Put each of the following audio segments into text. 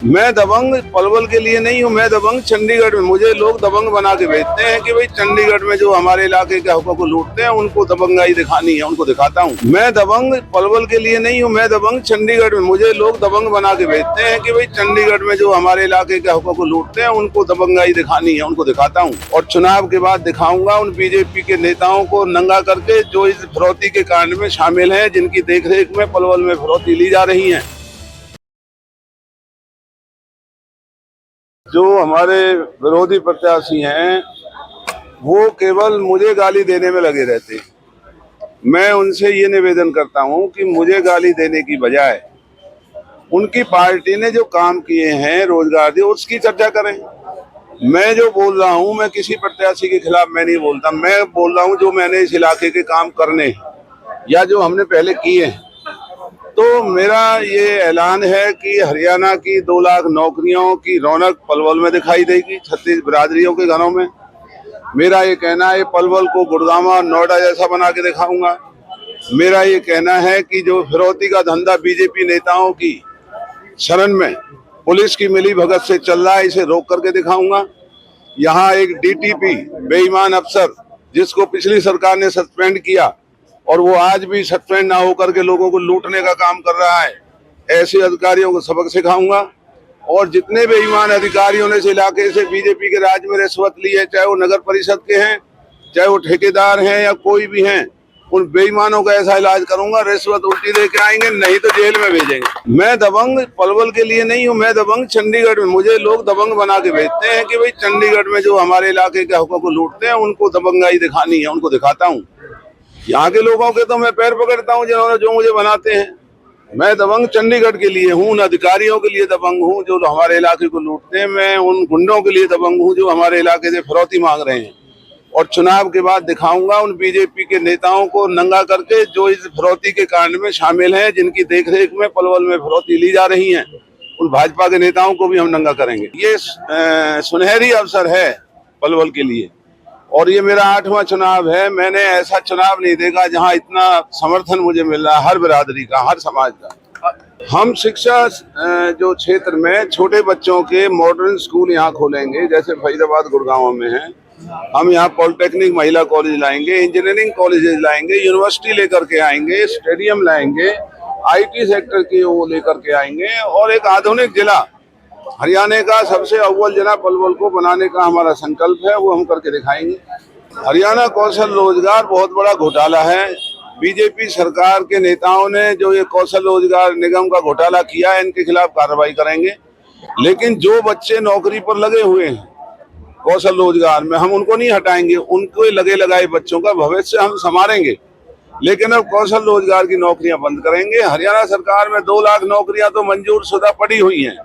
मैं दबंग पलवल के लिए नहीं हूँ, मैं दबंग चंडीगढ़ में। मुझे लोग दबंग बना के भेजते हैं कि भाई चंडीगढ़ में जो हमारे इलाके के हकों को लूटते हैं उनको दबंगाई दिखानी है, उनको दिखाता हूँ। मैं दबंग पलवल के लिए नहीं हूँ, मैं दबंग चंडीगढ़ में। मुझे लोग दबंग बना के भेजते हैं कि भाई चंडीगढ़ में जो हमारे इलाके के हकों को लूटते हैं उनको दबंगाई दिखानी है, उनको दिखाता हूँ। और चुनाव के बाद दिखाऊंगा उन बीजेपी के नेताओं को नंगा करके जो इस फिरौती के कांड में शामिल है, जिनकी देखरेख में पलवल में फिरौती ली जा रही है। जो हमारे विरोधी प्रत्याशी हैं वो केवल मुझे गाली देने में लगे रहते हैं। मैं उनसे ये निवेदन करता हूं कि मुझे गाली देने की बजाय उनकी पार्टी ने जो काम किए हैं, रोजगार दिए, उसकी चर्चा करें। मैं जो बोल रहा हूं, मैं किसी प्रत्याशी के खिलाफ मैं नहीं बोलता। मैं बोल रहा हूं जो मैंने इस इलाके के काम करने या जो हमने पहले किए हैं। तो मेरा ये ऐलान है कि हरियाणा की 2 लाख नौकरियों की रौनक पलवल में दिखाई देगी, 36 बिरादरियों के घरों में। मेरा ये कहना है पलवल को गुड़गांव और नोएडा जैसा बना के दिखाऊंगा। मेरा ये कहना है कि जो फिरौती का धंधा बीजेपी नेताओं की शरण में पुलिस की मिली भगत से चल रहा है, इसे रोक करके दिखाऊंगा। यहाँ एक डीटीपी बेईमान अफसर जिसको पिछली सरकार ने सस्पेंड किया और वो आज भी सस्पेंड ना होकर के लोगों को लूटने का काम कर रहा है, ऐसे अधिकारियों को सबक सिखाऊंगा। और जितने बेईमान अधिकारियों ने इस इलाके से बीजेपी के राज में रिश्वत ली है, चाहे वो नगर परिषद के हैं, चाहे वो ठेकेदार हैं या कोई भी हैं, उन बेईमानों का ऐसा इलाज करूंगा, रिश्वत उल्टी दे के आएंगे, नहीं तो जेल में भेजेंगे। मैं दबंग पलवल के लिए नहीं हूँ, मैं दबंग चंडीगढ़ में। मुझे लोग दबंग बना के भेजते हैं कि भाई चंडीगढ़ में जो हमारे इलाके के हकों को लूटते हैं उनको दबंगाई दिखानी है, उनको दिखाता हूँ। यहाँ के लोगों के तो मैं पैर पकड़ता हूँ जिन्होंने जो मुझे बनाते हैं। मैं दबंग चंडीगढ़ के लिए हूँ, उन अधिकारियों के लिए दबंग हूँ जो हमारे इलाके को लूटते हैं। मैं उन गुंडों के लिए दबंग हूँ जो हमारे इलाके से फिरौती मांग रहे हैं। और चुनाव के बाद दिखाऊंगा उन बीजेपी के नेताओं को नंगा करके जो इस फिरौती के कांड में शामिल हैं, जिनकी देखरेख में पलवल में फिरौती ली जा रही है। उन भाजपा के नेताओं को भी हम नंगा करेंगे। ये सुनहरी अवसर है पलवल के लिए और ये मेरा 8वां चुनाव है। मैंने ऐसा चुनाव नहीं देखा जहां इतना समर्थन मुझे मिल रहा है, हर बिरादरी का, हर समाज का। हम शिक्षा जो क्षेत्र में छोटे बच्चों के मॉडर्न स्कूल यहाँ खोलेंगे, जैसे फरीदाबाद गुड़गांव में है। हम यहाँ पॉलिटेक्निक महिला कॉलेज लाएंगे, इंजीनियरिंग कॉलेजेस लाएंगे, यूनिवर्सिटी लेकर के आएंगे, स्टेडियम लाएंगे, IT सेक्टर की वो लेकर के आएंगे और एक आधुनिक जिला, हरियाणा का सबसे अव्वल जिला पलवल को बनाने का हमारा संकल्प है, वो हम करके दिखाएंगे। हरियाणा कौशल रोजगार बहुत बड़ा घोटाला है। बीजेपी सरकार के नेताओं ने जो ये कौशल रोजगार निगम का घोटाला किया है, इनके खिलाफ कार्रवाई करेंगे। लेकिन जो बच्चे नौकरी पर लगे हुए हैं कौशल रोजगार में, हम उनको नहीं हटाएंगे। उनको लगे लगाए बच्चों का भविष्य हम संवारेंगे, लेकिन अब कौशल रोजगार की नौकरियां बंद करेंगे। हरियाणा सरकार में 2 लाख नौकरियां तो मंजूर शुदा पड़ी हुई हैं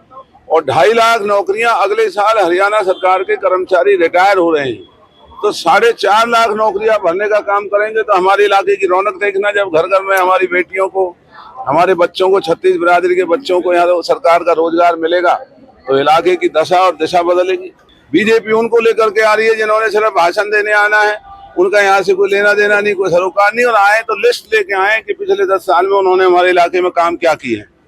और 2.5 लाख नौकरियां अगले साल हरियाणा सरकार के कर्मचारी रिटायर हो रहे हैं। तो 4.5 लाख नौकरियां भरने का काम करेंगे। तो हमारे इलाके की रौनक देखना, जब घर घर में हमारी बेटियों को, हमारे बच्चों को, 36 बिरादरी के बच्चों को यहाँ सरकार का रोजगार मिलेगा तो इलाके की दशा और दिशा बदलेगी। बीजेपी उनको लेकर के आ रही है जिन्होंने सिर्फ भाषण देने आना है, उनका यहाँ से कोई लेना देना नहीं, कोई सरोकार नहीं। और आए तो लिस्ट लेके आए कि पिछले 10 साल में उन्होंने हमारे इलाके में काम क्या किए हैं।